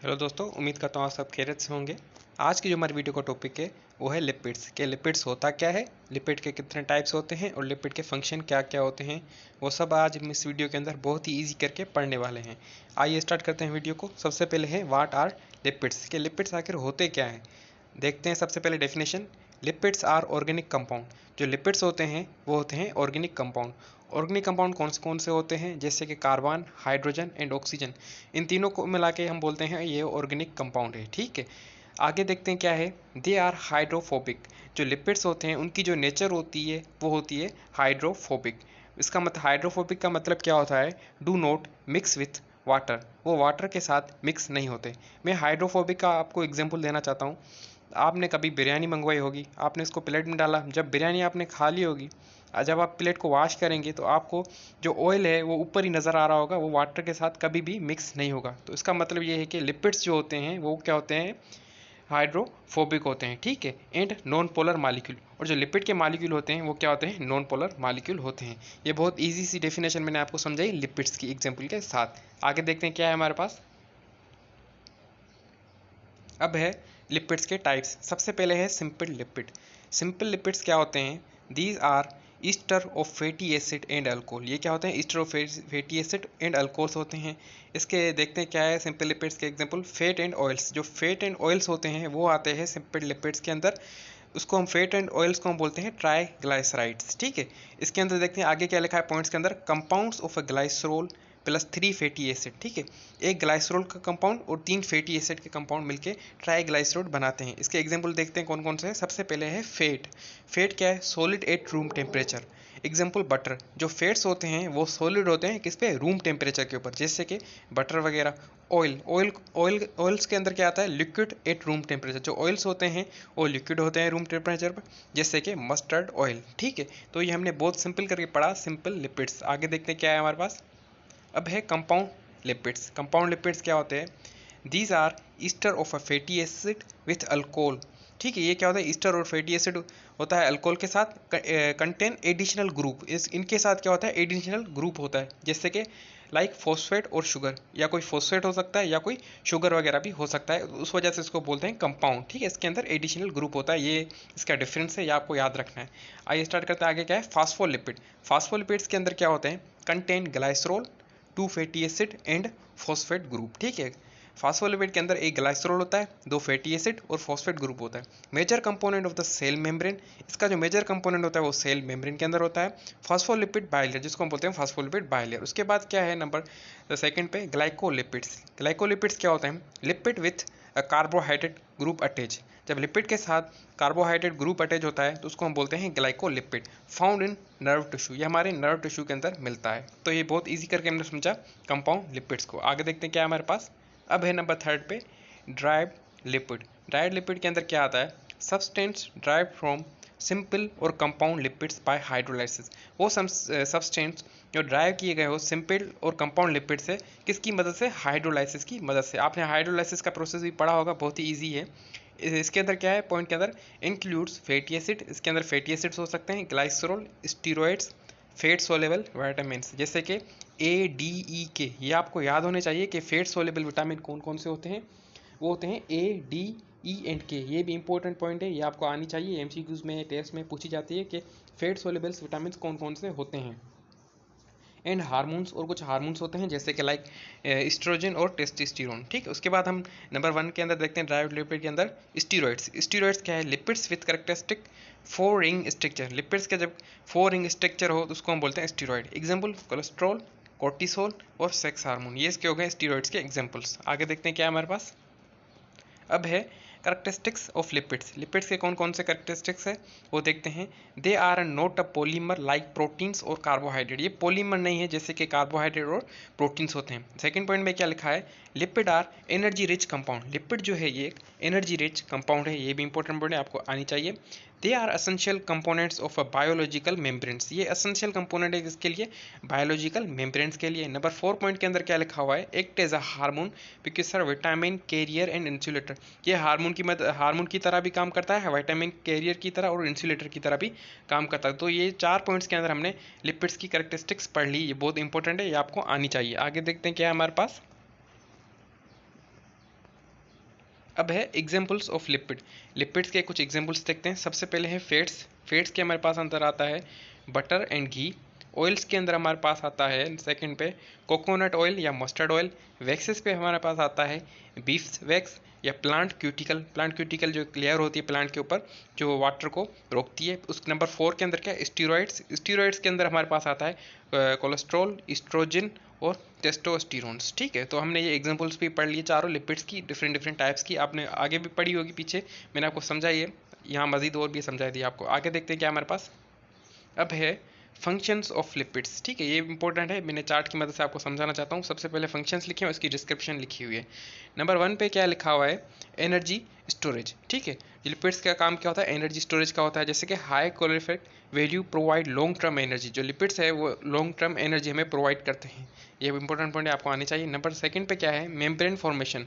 Hello दोस्तों, उम्मीद करता हूँ आप सब खैरियत से होंगे। आज की जो हमारी वीडियो का टॉपिक है वो है लिपिड्स के लिपिड्स होता क्या है, लिपिड के कितने टाइप्स होते हैं और लिपिड के फंक्शन क्या क्या होते हैं, वो सब आज हम इस वीडियो के अंदर बहुत ही ईजी करके पढ़ने वाले हैं। आइए स्टार्ट करते हैं वीडियो को। सबसे पहले है व्हाट आर लिपिड्स के लिपिड्स आखिर होते क्या हैं। देखते हैं सबसे पहले definition. Lipids are organic compound. जो लिपिड्स होते हैं वो होते हैं ऑर्गेनिक कंपाउंड। ऑर्गेनिक कंपाउंड कौन से होते हैं, जैसे कि कार्बन, हाइड्रोजन एंड ऑक्सीजन। इन तीनों को मिला के हम बोलते हैं ये ऑर्गेनिक कंपाउंड है। ठीक है, आगे देखते हैं क्या है। They are hydrophobic. जो लिपिड्स होते हैं उनकी जो नेचर होती है वो होती है हाइड्रोफोबिक। इसका मतलब हाइड्रोफोबिक का मतलब क्या होता है, do not mix with water. वो वाटर के साथ मिक्स नहीं होते। मैं हाइड्रोफोबिक का आपको एग्जांपल देना चाहता हूँ। आपने कभी बिरयानी मंगवाई होगी, आपने इसको प्लेट में डाला, जब बिरयानी आपने खा ली होगी, जब आप प्लेट को वॉश करेंगे तो आपको जो ऑयल है वो ऊपर ही नज़र आ रहा होगा, वो वाटर के साथ कभी भी मिक्स नहीं होगा। तो इसका मतलब ये है कि लिपिड्स जो होते हैं वो क्या होते हैं, हाइड्रोफोबिक होते हैं। ठीक है, एंड नॉन पोलर मालिक्यूल। और जो लिपिड के मालिक्यूल होते हैं वो क्या होते हैं, नॉन पोलर मालिक्यूल होते हैं। ये बहुत ईजी सी डेफिनेशन मैंने आपको समझाई लिपिड्स की एग्जाम्पल के साथ। आगे देखते हैं क्या है हमारे पास। अब है लिपिड्स के टाइप्स। सबसे पहले है सिंपल लिपिड। सिंपल लिपिड्स क्या होते हैं, these are ester of fatty acid and alcohol. ये क्या होते हैं, ester of fatty acid and alcohols होते हैं। इसके देखते हैं क्या है सिंपल लिपिड्स के एग्जांपल। Fat and oils. जो फैट एंड ऑयल्स होते हैं वो आते हैं सिंपल लिपिड्स के अंदर। उसको हम फैट एंड ऑयल्स को हम बोलते हैं ट्राइग्लाइसराइड्स। ठीक है, इसके अंदर देखते हैं आगे क्या लिखा है पॉइंट्स के अंदर। Compounds of a glycerol plus 3 fatty acid. ठीक है, एक ग्लाइसरोल का कंपाउंड और 3 फैटी एसिड के कंपाउंड मिलके ट्राइग्लाइसरोल बनाते हैं। इसके एग्जांपल देखते हैं कौन कौन से हैं। सबसे पहले है फेट। फेट क्या है, solid at room temperature. Example butter. जो फैट्स होते हैं वो सॉलिड होते हैं किस पे, रूम टेम्परेचर के ऊपर, जैसे कि बटर वगैरह। ऑयल ऑयल ऑयल ऑयल्स के अंदर क्या आता है, लिक्विड एट रूम टेम्परेचर। जो ऑयल्स होते हैं वो लिक्विड होते हैं रूम टेम्परेचर पर, जैसे कि मस्टर्ड ऑयल। ठीक है, तो ये हमने बहुत सिंपल करके पढ़ा, सिंपल लिपिड्स। आगे देखते हैं क्या है हमारे पास। अब है कंपाउंड लिपिड्स। कंपाउंड लिपिड्स क्या होते हैं, these are ester of a fatty acid with alcohol. ठीक है, ये क्या होता है, ईस्टर और फैटी एसिड होता है अल्कोहल के साथ, कंटेन एडिशनल ग्रुप। इनके साथ क्या होता है, एडिशनल ग्रुप होता है, जैसे कि लाइक फॉस्फेट और शुगर, या कोई फॉस्फेट हो सकता है या कोई शुगर वगैरह भी हो सकता है, उस वजह से इसको बोलते हैं कंपाउंड। ठीक है, इसके अंदर एडिशनल ग्रुप होता है, ये इसका डिफरेंस है, ये आपको याद रखना है। आइए स्टार्ट करते हैं। आगे क्या है, फास्फोलिपिड। फास्फोलिपिड्स के अंदर क्या होते हैं, contain glycerol, 2 fatty acid and phosphate group. ठीक है, फास्फोलिपिड के अंदर एक ग्लाइसरोल होता है, 2 फैटी एसिड और फॉस्फेट ग्रुप होता है। Major component of the cell membrane. इसका जो मेजर कंपोनेंट होता है वो सेल मेम्ब्रेन के अंदर होता है। फास्फोलिपिड बाइलेयर, जिसको हम बोलते हैं फास्फोलिपिड बाइलेयर। उसके बाद क्या है नंबर सेकंड पे, ग्लाइकोलिपिड्स। ग्लाइकोलिपिड्स क्या होते हैं, lipid with carbohydrate group attach. जब लिपिड के साथ कार्बोहाइड्रेट ग्रुप अटैच होता है तो उसको हम बोलते हैं glycolipid. Found in nerve tissue, ये हमारे नर्व टिश्यू के अंदर मिलता है। तो ये बहुत ईजी करके हमने समझा कंपाउंड लिपिड्स को। आगे देखते हैं क्या है हमारे पास। अब है नंबर थर्ड पे, ड्राइव लिपिड। ड्राइव लिपिड के अंदर क्या आता है, सब्सटेंस ड्राइव फ्रॉम सिंपल और कंपाउंड लिपिड्स बाय हाइड्रोलाइसिस। वो सब्सटेंस जो ड्राइव किए गए हो सिंपल और कंपाउंड लिपिड से, किसकी मदद से, हाइड्रोलाइसिस की मदद से। आपने हाइड्रोलाइसिस का प्रोसेस भी पढ़ा होगा, बहुत ही ईजी है। इसके अंदर क्या है पॉइंट के अंदर, इंक्लूड्स फैटी एसिड। इसके अंदर फैटी एसिड्स हो सकते हैं, glycerol, steroids, fat soluble vitamin, जैसे कि ए डी ई के। ये आपको याद होने चाहिए कि फैट सोलेबल विटामिन कौन कौन से होते हैं, वो होते हैं ए डी ई एंड के। ये भी इंपॉर्टेंट पॉइंट है, ये आपको आनी चाहिए, एमसीक्यूज में टेस्ट में पूछी जाती है कि फैट सोलेबल्स विटामिन कौन कौन से होते हैं। एंड हार्मोन्स, और कुछ हार्मोन्स होते हैं जैसे कि लाइक एस्ट्रोजन और टेस्टोस्टेरोन। ठीक, उसके बाद हम नंबर 1 के अंदर देखते हैं ड्राइव लिपिड के अंदर स्टीरॉइड्स। स्टीरॉइड्स क्या है, lipids with characteristic 4 ring structure. Lipids के जब 4 रिंग स्ट्रक्चर हो तो उसको हम बोलते हैं स्टीरॉइड। एग्जाम्पल कोलेस्ट्रॉल, कोर्टिसोल और सेक्स हार्मोन, ये इसके हो गए स्टीरॉइड्स के एग्जाम्पल्स। आगे देखते हैं क्या है हमारे पास। अब है करेक्टरिस्टिक्स ऑफ लिपिड्स। लिपिड्स के कौन कौन से करेक्टरिस्टिक्स है वो देखते हैं। They are not a polymer like proteins और कार्बोहाइड्रेट। ये पॉलीमर नहीं है जैसे कि कार्बोहाइड्रेट और प्रोटीन्स होते हैं। सेकंड पॉइंट में क्या लिखा है, lipid are energy rich compound. Lipid जो है ये एक एनर्जी रिच कंपाउंड है, ये भी इंपॉर्टेंट पॉइंट है, आपको आनी चाहिए। They are essential components of a biological membranes. ये असेंशियल कंपोनेंट है किसके लिए, बायोलॉजिकल मेम्ब्रेन्स के लिए। नंबर 4 पॉइंट के अंदर क्या लिखा हुआ है, act as a hormone, precursor, vitamin carrier and insulator. ये हार्मोन की तरह भी काम करता है, विटामिन कैरियर की तरह और इंसुलेटर की तरह भी काम करता है। तो ये 4 पॉइंट्स के अंदर हमने लिपिड्स की कैरेक्टरिस्टिक्स पढ़ ली, ये बहुत इंपॉर्टेंट है, ये आपको आनी चाहिए। आगे देखते हैं क्या है हमारे पास। अब है एग्जाम्पल्स ऑफ लिपिड। लिपिड्स के कुछ एग्जाम्पल्स देखते हैं। सबसे पहले है फैट्स। फैट्स के हमारे पास अंदर आता है बटर एंड घी। ऑयल्स के अंदर हमारे पास आता है सेकंड पे कोकोनट ऑयल या मस्टर्ड ऑयल। वैक्सेस पे हमारे पास आता है बीफ वैक्स या प्लांट क्यूटिकल। प्लांट क्यूटिकल जो लेयर होती है प्लांट के ऊपर जो वाटर को रोकती है। उस नंबर 4 के अंदर क्या है स्टीरॉइड्स। स्टीरॉइड्स के अंदर हमारे पास आता है कोलेस्ट्रॉल, इस्ट्रोजन और टेस्टोस्टेरोन्स। ठीक है, तो हमने ये एग्जांपल्स भी पढ़ लिए चारों लिपिड्स की, डिफरेंट डिफरेंट टाइप्स की। आपने आगे भी पढ़ी होगी पीछे, मैंने आपको समझाई है, यहाँ मजीद और भी समझाई दी आपको। आगे देखते हैं क्या हमारे पास। अब है फंक्शंस ऑफ लिपिड्स। ठीक है, ये इंपॉर्टेंट है, मैंने चार्ट की मदद से आपको समझाना चाहता हूँ। सबसे पहले फंक्शंस लिखे हैं, उसकी डिस्क्रिप्शन लिखी हुई है। नंबर 1 पे क्या लिखा हुआ है, एनर्जी स्टोरेज। ठीक है, लिपिड्स का काम क्या होता है, एनर्जी स्टोरेज का होता है। जैसे कि high calorific value provide long term energy. जो लिपिड्स है वो लॉन्ग टर्म एनर्जी हमें प्रोवाइड करते हैं। ये इंपॉर्टेंट पॉइंट आपको आनी चाहिए। नंबर 2 पे क्या है, मेम्ब्रेन फॉर्मेशन।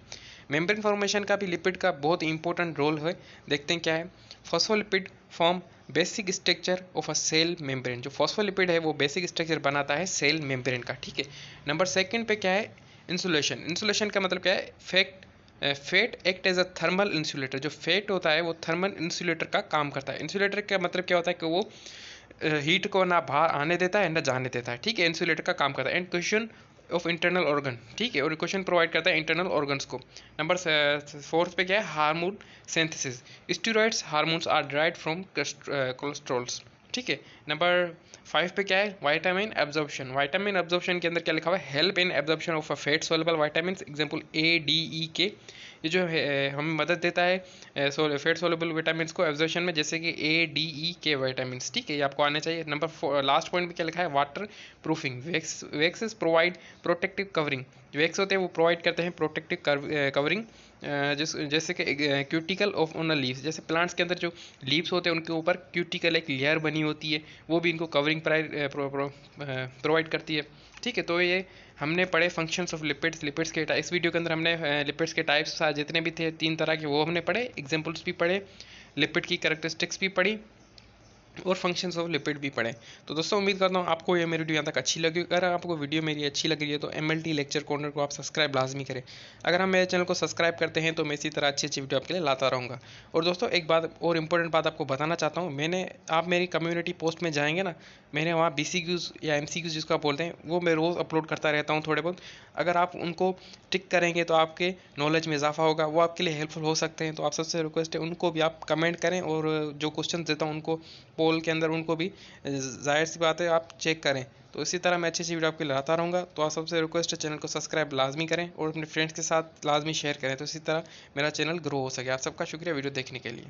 मेम्ब्रेन फॉर्मेशन का भी लिपिड का बहुत इंपॉर्टेंट रोल है। देखते हैं क्या है, phospholipid form basic structure of a cell membrane. जो फॉस्फोलिपिड है वो बेसिक स्ट्रक्चर बनाता है सेल मेम्ब्रेन का। ठीक है, नंबर 2 पे क्या है, इंसुलेशन। इंसुलेशन का मतलब क्या है, fat act as a thermal insulator. जो फैट होता है वो थर्मल इंसुलेटर का काम करता है। इंसुलेटर का मतलब क्या होता है कि वो हीट को ना बाहर आने देता है ना जाने देता है। ठीक है, इंसुलेटर का काम करता है। And question of internal organ. ठीक है, और क्वेश्चन प्रोवाइड करता है इंटरनल ऑर्गन्स को। नंबर 4 पे क्या है, hormone synthesis. Steroids hormones are derived from cholesterols. ठीक है, नंबर 5 पे क्या है, विटामिन एब्जॉर्प्शन। विटामिन एब्जॉर्प्शन के अंदर क्या लिखा हुआ है, help in absorption of a fat soluble vitamin, example A D E के। ये जो है हमें मदद देता है फैट सोल्युबल विटामिन को एब्जॉर्प्शन में, जैसे कि ए डी ई के विटामिन। ठीक है, ये आपको आने चाहिए। नंबर लास्ट पॉइंट में क्या लिखा है, water proofing. Waxes provide protective covering. जो वैक्स होते हैं वो प्रोवाइड करते हैं प्रोटेक्टिव कवरिंग, जैसे कि क्यूटिकल ऑफ ऑन लीव्स। जैसे प्लांट्स के अंदर जो लीव्स होते हैं उनके ऊपर क्यूटिकल एक लेयर बनी होती है, वो भी इनको कवरिंग प्रोवाइड करती है। ठीक है, तो ये हमने पढ़े फंक्शंस ऑफ लिपिड्स। लिपिड्स के इस वीडियो के अंदर हमने लिपिड्स के टाइप्स जितने भी थे 3 तरह के वो हमने पढ़े, एग्जाम्पल्स भी पढ़े, लिपिड की कैरेक्टरिस्टिक्स भी पढ़ी और फंक्शंस ऑफ लिपिड भी पढ़े। तो दोस्तों उम्मीद करता हूँ आपको ये मेरी वीडियो यहाँ तक अच्छी लगी। अगर आपको वीडियो मेरी अच्छी लग रही है तो MLT लेक्चर कॉर्नर को आप सब्सक्राइब लाजमी करें। अगर हम मेरे चैनल को सब्सक्राइब करते हैं तो मैं इसी तरह अच्छी अच्छी वीडियो आपके लिए लाता रहूँगा। और दोस्तों एक बात और इंपॉर्टेंट बात आपको बताना चाहता हूँ, आप मेरी कम्युनिटी पोस्ट में जाएंगे ना, मैंने वहाँ BCQs या MCQs जिसको आप बोलते हैं वो मैं रोज़ अपलोड करता रहता हूँ थोड़े बहुत। अगर आप उनको टिक करेंगे तो आपके नॉलेज में इजाफा होगा, वो आपके लिए हेल्पफुल हो सकते हैं। तो आप सबसे रिक्वेस्ट है उनको भी आप कमेंट करें और जो क्वेश्चन देता हूँ उनको पोल के अंदर उनको भी जाहिर सी बात है आप चेक करें। तो इसी तरह मैं अच्छी अच्छी वीडियो आपके लिए लाता रहूँगा। तो आप सबसे रिक्वेस्ट है चैनल को सब्सक्राइब लाजमी करें और अपने फ्रेंड्स के साथ लाजमी शेयर करें, तो इसी तरह मेरा चैनल ग्रो हो सके। आप सबका शुक्रिया वीडियो देखने के लिए।